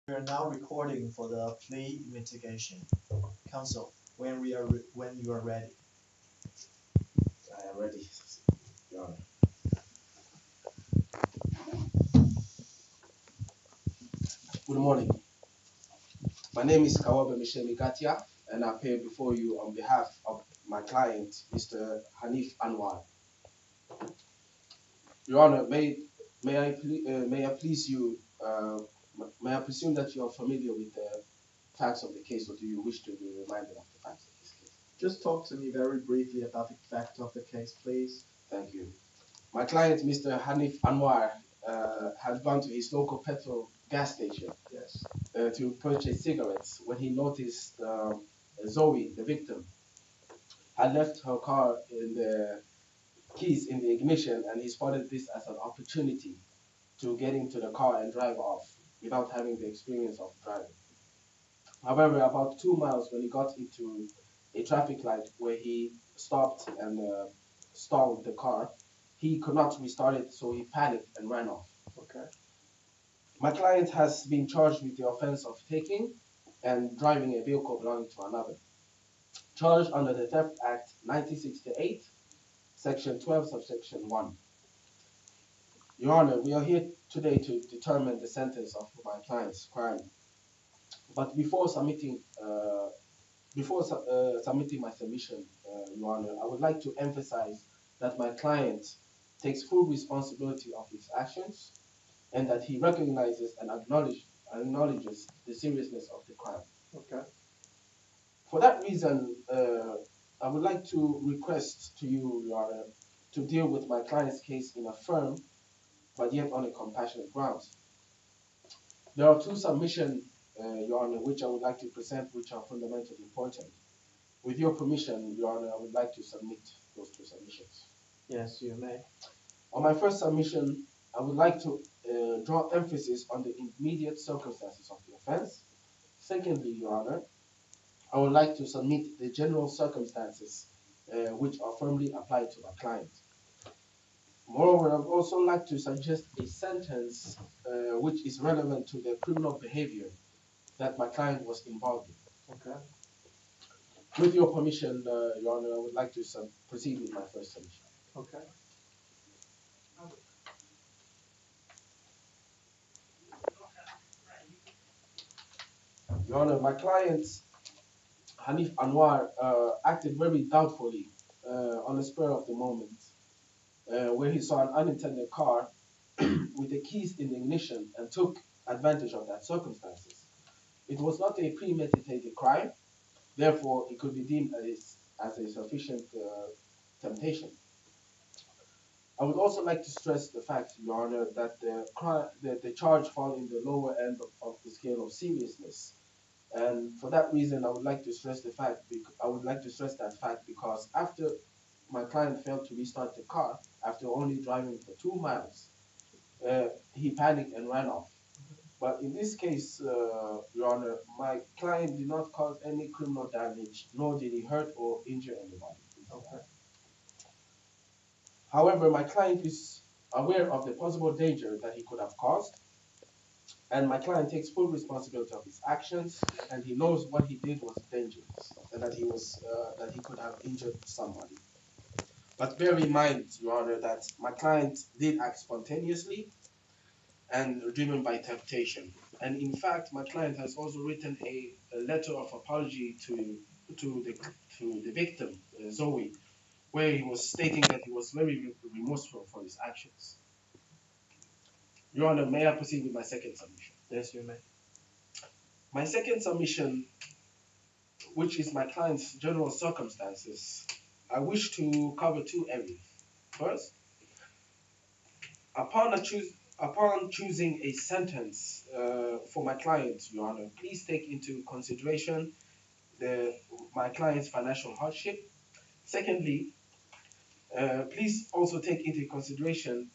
We are now recording for the plea mitigation. Counsel, when you are ready. I am ready, Your Honor. Good morning. My name is Kawabe Michel Gatia, and I appear before you on behalf of my client, Mr. Hanif Anwar. Your Honor, may I please you, may I presume that you are familiar with the facts of the case, or do you wish to be reminded of the facts of this case? Just talk to me very briefly about the fact of the case, please. Thank you. My client, Mr. Hanif Anwar, had gone to his local petrol gas station Yes. to purchase cigarettes when he noticed Zoe, the victim, had left her car in the keys in the ignition, and he spotted this as an opportunity to get into the car and drive off without having the experience of driving. However, about 2 miles when he got into a traffic light where he stopped and stalled the car, he could not restart it, so he panicked and ran off. Okay. My client has been charged with the offense of taking and driving a vehicle belonging to another, charged under the Theft Act 1968, Section 12, Subsection 1. Your Honor, we are here today to determine the sentence of my client's crime. But submitting my submission, Your Honor, I would like to emphasize that my client takes full responsibility of his actions and that he recognizes and acknowledges the seriousness of the crime. Okay. For that reason, I would like to request to you, Your Honor, to deal with my client's case in a firm but yet on a compassionate grounds. There are two submissions, Your Honor, which I would like to present, which are fundamentally important. With your permission, Your Honor, I would like to submit those two submissions. Yes, you may. On my first submission, I would like to draw emphasis on the immediate circumstances of the offense. Secondly, Your Honor, I would like to submit the general circumstances which are firmly applied to my client. Moreover, I would also like to suggest a sentence which is relevant to the criminal behavior that my client was involved in. Okay. With your permission, Your Honor, I would like to proceed with my first submission. Okay. Your Honor, my client, Hanif Anwar, acted very doubtfully on the spur of the moment, where he saw an unintended car with the keys in the ignition and took advantage of that circumstances. It was not a premeditated crime, therefore it could be deemed as a sufficient temptation. I would also like to stress the fact, Your Honor, that the charge falls in the lower end of the scale of seriousness. And for that reason, I would like to stress that fact because after my client failed to restart the car after only driving for 2 miles, he panicked and ran off. But in this case, Your Honor, my client did not cause any criminal damage, nor did he hurt or injure anybody. Okay. However, my client is aware of the possible danger that he could have caused, and my client takes full responsibility of his actions, and he knows what he did was dangerous, and that he could have injured somebody. But bear in mind, Your Honor, that my client did act spontaneously and driven by temptation. And in fact, my client has also written a letter of apology to the victim, Zoe, where he was stating that he was very remorseful for his actions. Your Honor, may I proceed with my second submission? Yes, you may. My second submission, which is my client's general circumstances, I wish to cover two areas. First, upon choosing a sentence for my client, Your Honor, please take into consideration my client's financial hardship. Secondly, please also take into consideration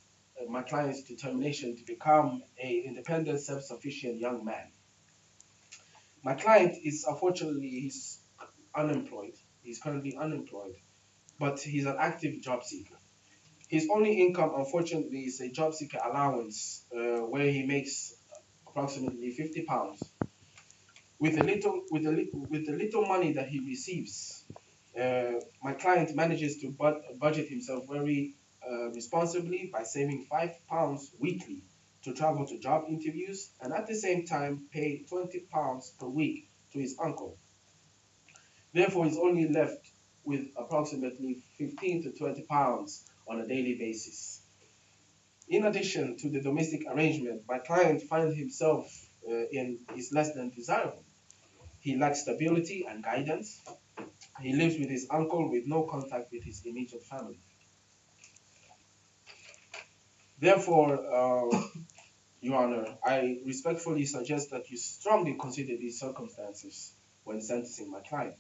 my client's determination to become an independent, self-sufficient young man. My client is unfortunately he's unemployed. He's currently unemployed, but he's an active job seeker. His only income, unfortunately, is a job seeker allowance where he makes approximately £50. With the little money that he receives, my client manages to budget himself very responsibly by saving £5 weekly to travel to job interviews and at the same time pay £20 per week to his uncle. Therefore, he's only left with approximately 15 to £20 on a daily basis. In addition to the domestic arrangement, my client finds himself in is less than desirable. He lacks stability and guidance. He lives with his uncle with no contact with his immediate family. Therefore, Your Honor, I respectfully suggest that you strongly consider these circumstances when sentencing my client.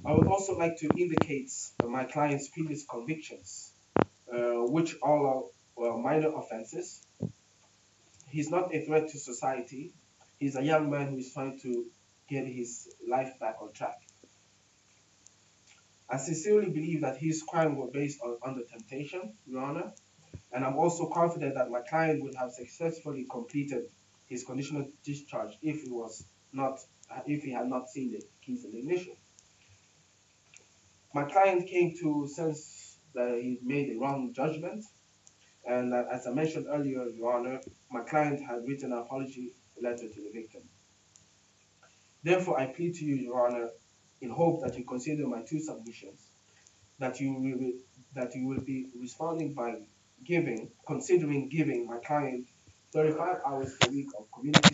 I would also like to indicate my client's previous convictions, which all are minor offenses. He's not a threat to society. He's a young man who is trying to get his life back on track. I sincerely believe that his crimes were based on under temptation, Your Honor, and I'm also confident that my client would have successfully completed his conditional discharge if he had not seen the keys in the ignition. My client came to sense that he made a wrong judgment, and as I mentioned earlier, Your Honor, my client had written an apology letter to the victim. Therefore, I plead to you, Your Honor, in hope that you consider my two submissions, that you will be responding by considering giving my client 35 hours per week of community